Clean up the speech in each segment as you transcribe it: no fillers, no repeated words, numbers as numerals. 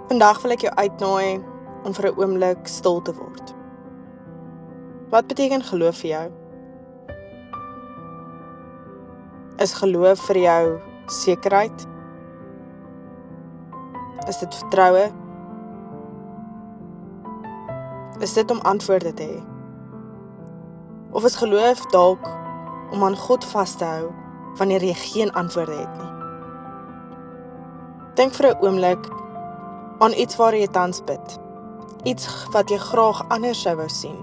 Vandag wil ek jou uitnooi om vir 'n oomblik stil te word. Wat beteken geloof vir jou? Is geloof vir jou sekerheid? Is dit vertroue? Is dit om antwoorde te hê? Of is geloof dalk om aan God vas te hou wanneer jy geen antwoorde het nie? Dink vir 'n oomblik aan iets waar jy tans bid. Iets wat jy graag anders sou wou sien.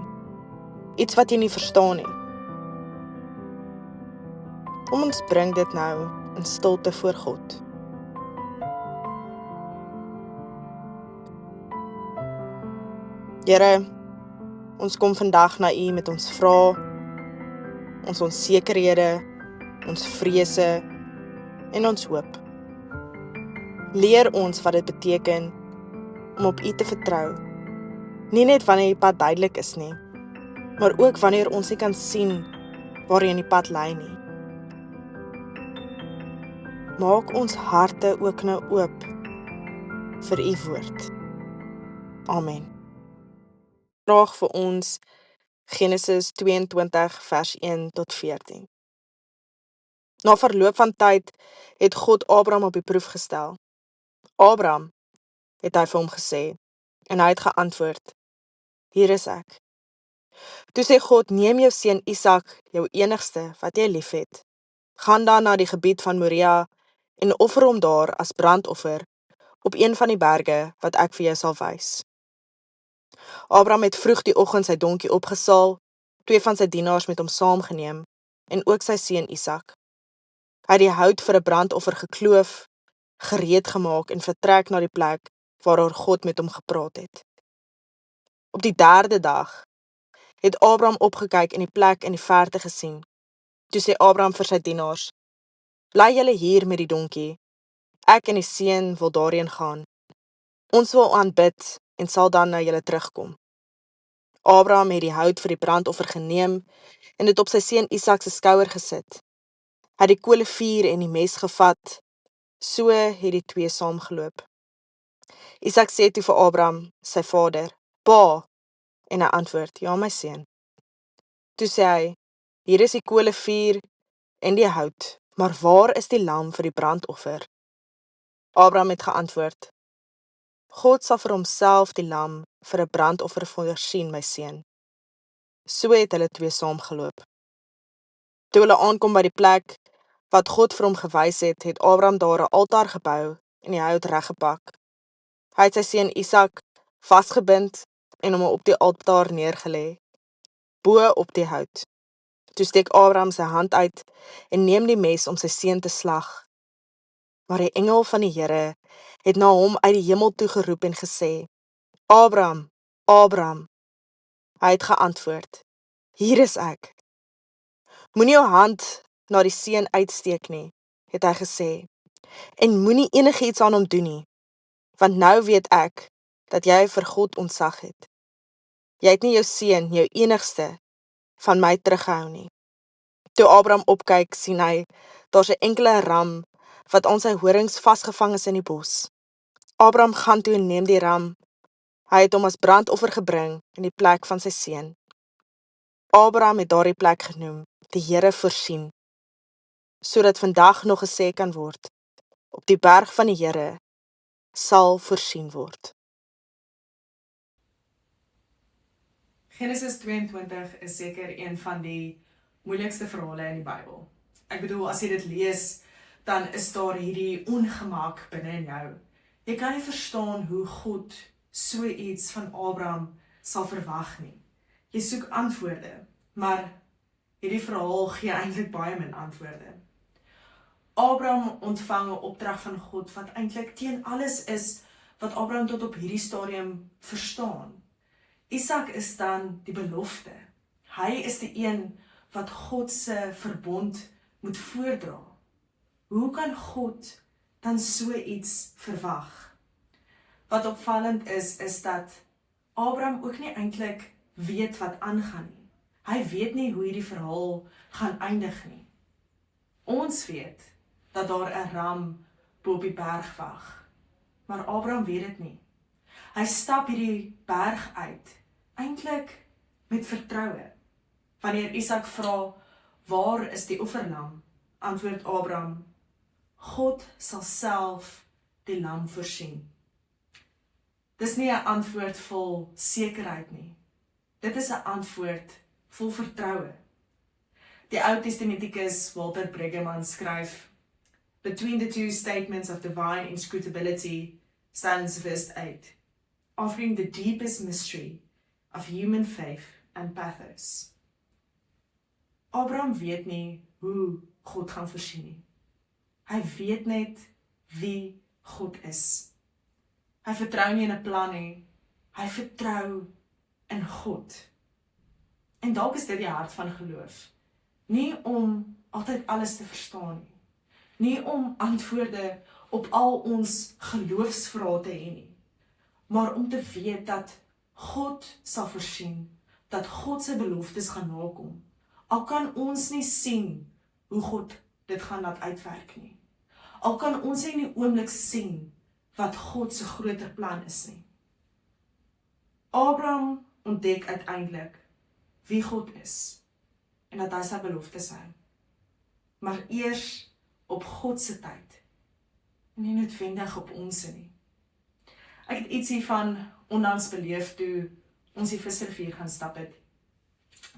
Iets wat jy nie verstaan nie. Kom ons bring dit nou in stilte voor God. Here, ons kom vandag na U met ons vrae, ons onsekerhede, ons vrese en ons hoop. Leer ons wat dit beteken om op U te vertrou. Nie net wanneer die pad duidelik is nie, maar ook wanneer ons nie kan sien waarheen die pad lei nie. Maak ons harte ook nou oop vir U woord. Amen. Vraag vir ons Genesis 22 vers 1 tot 14. Na verloop van tyd het God Abraham op die proef gestel. Abraham, het hy vir hom gesê, en hy het geantwoord, hier is ek. Toe sê God, neem jou seun Isak, jou enigste wat jy liefhet. Gaan dan na die gebied van Moria en offer hom daar as brandoffer op een van die berge wat ek vir jou sal wys. Abraham het vroeg die oggend sy donkie opgesaal, 2 van sy dienaars met hom saamgeneem en ook sy seun Isak. Hy het die hout vir 'n brandoffer gekloof, gereed gemaak en vertrek na die plek waaroor God met hom gepraat het. Op die 3de dag het Abraham opgekyk en die plek in die verte gesien. Toe sê Abraham vir sy dienaars, bly julle hier met die donkie, ek en die seun wil daarheen gaan. Ons wil aanbid en sal dan na julle terugkom. Abraham het die hout vir die brandoffer geneem en dit op sy seun Isak se skouer gesit. Hy het die kolevuur en die mes gevat, so het die twee saamgeloop. Isak sê toe vir Abraham, sy vader, Pa, en hy antwoord, ja my seun. Toe sê hy, hier is die kolevuur en die hout, maar waar is die lam vir die brandoffer? Abraham het geantwoord, God sal vir homself die lam vir 'n brandoffer voorsien, my seun. So het hulle twee saamgeloop. Toe hulle aankom by die plek wat God vir hom gewys het, het Abraham daar 'n altaar gebou en die hout reggepak. Hy het sy seun Isak vasgebind en hom op die altaar neergelê, bo op die hout. Toe steek Abraham sy hand uit en neem die mes om sy seun te slag. Maar die engel van die Here het na hom uit die hemel toe geroep en gesê, Abraham, Abraham. Hy het geantwoord, hier is ek. Moenie jou hand na die seun uitsteek nie, het hy gesê, en moenie enigiets aan hom doen nie, want nou weet ek dat jy vir God ontzag het. Jy het nie jou seun, jou enigste, van my teruggehou nie. Toe Abraham opkyk, sien hy, daar's 'n enkele ram wat aan sy horings vasgevang is in die bos. Abraham gaan toe en neem die ram. Hy het hom as brandoffer gebring in die plek van sy seun. Abraham het daardie plek genoem, die Here voorsien, sodat vandag nog gesê kan word, op die berg van die Here sal voorsien word. Genesis 22 is seker een van die moeilikste verhale in die Bybel. Ek bedoel, as jy dit lees, dan is daar hierdie ongemak binne in jou. Jy kan nie verstaan hoe God so iets van Abraham sal verwag nie. Jy soek antwoorde, maar hierdie verhaal gee eintlik baie min antwoorde. Abraham ontvang 'n opdrag van God wat eintlik teen alles is wat Abraham tot op hierdie stadium verstaan. Isak is dan die belofte. Hy is die een wat God se verbond moet voordra. Hoe kan God dan so iets verwag? Wat opvallend is dat Abraham ook nie eintlik weet wat aangaan nie. Hy weet nie hoe hierdie verhaal gaan eindig nie. Ons weet dat daar 'n ram bo op die berg wag, maar Abraham weet dit nie. Hy stap hierdie berg uit, eintlik met vertroue. Wanneer Isak vra, waar is die offerlam? Antwoord Abraham, God sal self die lam voorsien. Dis nie 'n antwoord vol sekerheid nie. Dit is 'n antwoord vol vertroue. Die Ou Testamentikus Walter Brueggemann skryf, between the two statements of divine inscrutability stands verse 8, offering the deepest mystery of human faith and pathos. Abraham weet nie hoe God gaan voorsien nie. Hy weet net wie God is. Hy vertrou nie in 'n plan nie, hy vertrou in God. En dalk is dit die hart van geloof. Nie om altyd alles te verstaan nie. Nie om antwoorde op al ons geloofsvrae te hê nie. Maar om te weet dat God sal voorsien, dat God se beloftes gaan nakom. Al kan ons nie sien hoe God dit gaan laat uitwerk nie. Al kan ons nie in die oomblik sien wat God se groter plan is nie. Abraham ontdek uiteindelik wie God is en dat hy sy beloftes hou. Maar eers op God se tyd en nie noodwendig op ons nie. Ek het iets hiervan onlangs beleef toe ons die visrivier gaan stap het.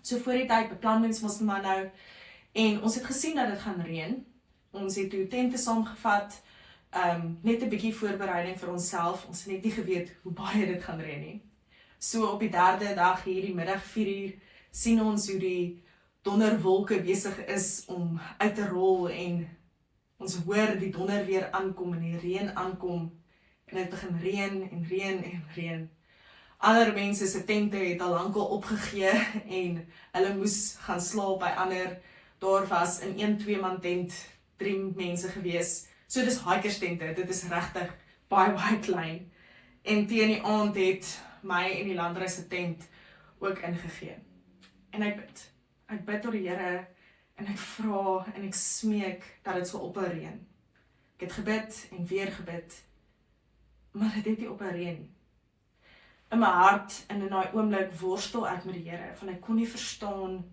So voor die tyd beplan ons maar nou en ons het gesien dat dit gaan reën. Ons het toe tente saamgevat, net 'n bietjie voorbereiding vir onsself. Ons het net nie geweet hoe baie dit gaan reën nie. So op die derde dag hierdie middag 4:00 sien ons hoe die donderwolke besig is om uit te rol en ons hoor die donder weer aankom en die reën aankom en dit begin reën en reën en reën. Ander mense se tente het al lankal opgegee en hulle moes gaan slaap by ander. Daar was in 1-2 man tent 3 mense gewees. So dis hikerstente, dit is regtig baie klein. En teen die aand het my en die landrys se tent ook ingegee. En ek bid tot die Here en ek vra en ek smeek dat dit sal ophou reën. Ek het gebid en weer gebid, maar dit het nie ophou reën nie. In my hart en in daai oomblik worstel ek met die Here, van ek kon nie verstaan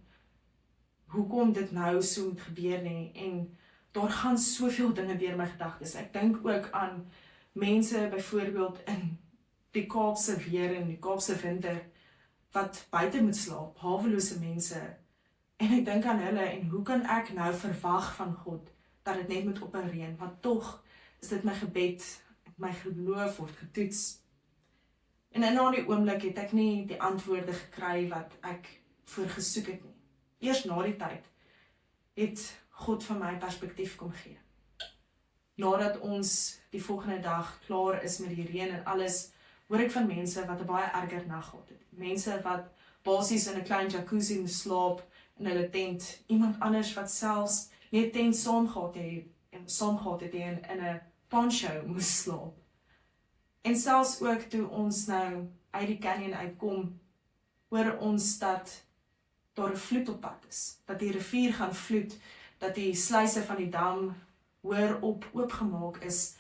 hoekom dit nou so moet gebeur nie, en daar gaan soveel dinge deur my gedagtes. Ek dink ook aan mense byvoorbeeld in die Kaapse weer en die Kaapse winter, wat buite moet slaap, hawelose mense, en ek dink aan hulle, en hoe kan ek nou verwag van God, dat dit net moet ophou reën, want tog is dit my gebed, my geloof word getoets. En in daardie oomblik het ek nie die antwoorde gekry wat ek voor gesoek het nie. Eers na die tyd het God vir my perspektief kom gee. Nadat ons die volgende dag klaar is met die reën en alles, hoor ek van mense wat 'n baie erger nag gehad het. Mense wat basies in 'n klein jacuzzi moes slaap in hulle tent. Iemand anders wat selfs nie 'n tent saam gehad het en in 'n poncho moes slaap. En selfs ook toe ons nou uit die canyon uitkom, hoor ons dat daar 'n vloed op pad is, dat die rivier gaan vloed, dat die sluise van die dam oopgemaak is,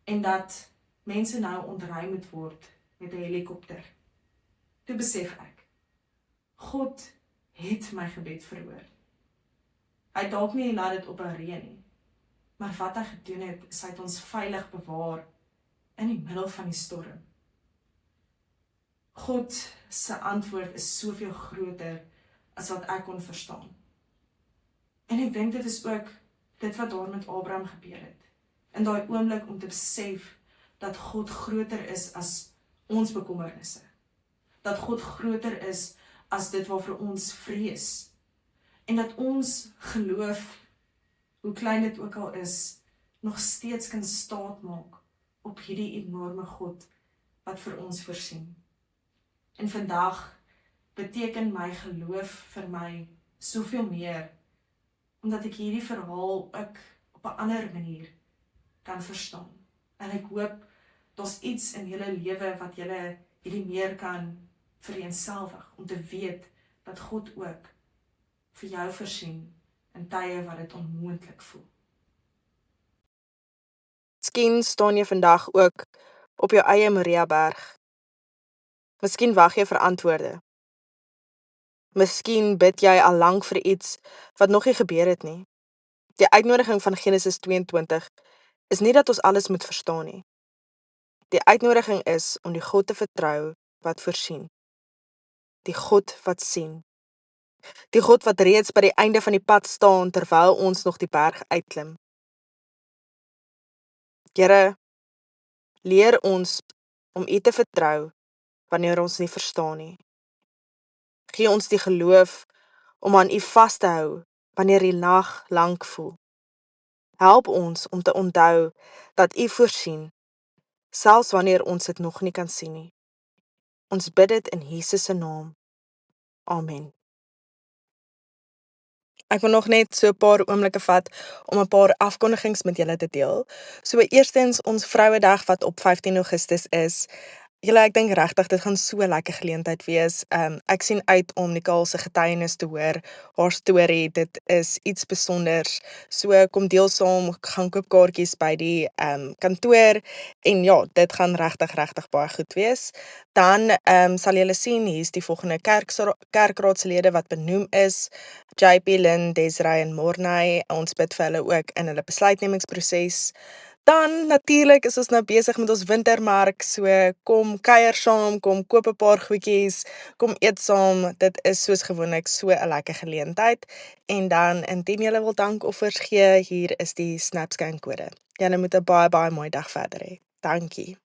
en dat mense nou ontruim moet word met 'n helikopter. Toe besef ek, God het my gebed verhoor. Hy het dalk nie laat dit ophou reën nie, maar wat hy gedoen het, is hy het ons veilig bewaar in die middel van die storm. God se antwoord is soveel groter as wat ek kon verstaan. En ek dink dit is ook dit wat daar met Abraham gebeur het. In daai oomblik om te besef dat God groter is as ons bekommernisse. Dat God groter is as dit waarvoor ons vrees. En dat ons geloof, hoe klein dit ook al is, nog steeds kan staat maak op hierdie enorme God wat vir ons voorsien. En vandag beteken my geloof vir my soveel meer, omdat ek hierdie verhaal ook op 'n ander manier kan verstaan. En ek hoop, daar's iets in julle lewe wat julle hierdie meer kan vereenselwig, om te weet dat God ook vir jou voorsien in tye wat dit onmoontlik voel. Miskien staan jy vandag ook op jou eie Moriaberg Miskien wag jy vir antwoorde. Miskien bid jy al lank vir iets wat nog nie gebeur het nie. Die uitnodiging van Genesis 22 is nie dat ons alles moet verstaan nie. Die uitnodiging is om die God te vertrou wat voorsien. Die God wat sien. Die God wat reeds by die einde van die pad staan terwyl ons nog die berg uitklim. Here, leer ons om U te vertrou wanneer ons nie verstaan nie. Gee ons die geloof om aan U vas te hou wanneer die nag lank voel. Help ons om te onthou dat U voorsien, selfs wanneer ons dit nog nie kan sien nie. Ons bid dit in Jesus se naam. Amen. Ek wil nog net so 'n paar oomblikke vat om 'n paar afkondigings met julle te deel. So eerstens ons Vrouedag wat op 15 Augustus is. Julle, ek dink regtig dit gaan so 'n lekker geleentheid wees. Ek sien uit om Nicole se getuienis te hoor, haar storie. Dit is iets besonders. So kom deel saam, gaan koop kaartjies by die kantoor en ja, dit gaan regtig baie goed wees. Dan sal julle sien hier's die volgende kerkraadslede wat benoem is. JP, Lynn, Desiree en Morney. Ons bid vir hulle ook in hulle besluitnemingsproses. Dan natuurlik is ons nou besig met ons wintermark, so kom kuier saam, kom koop 'n paar goedjies, kom eet saam. Dit is soos gewoonlik so 'n lekker geleentheid. En dan indien julle wil dankoffers gee, hier is die SnapScan kode. Julle moet 'n baie mooi dag verder hê. Dankie.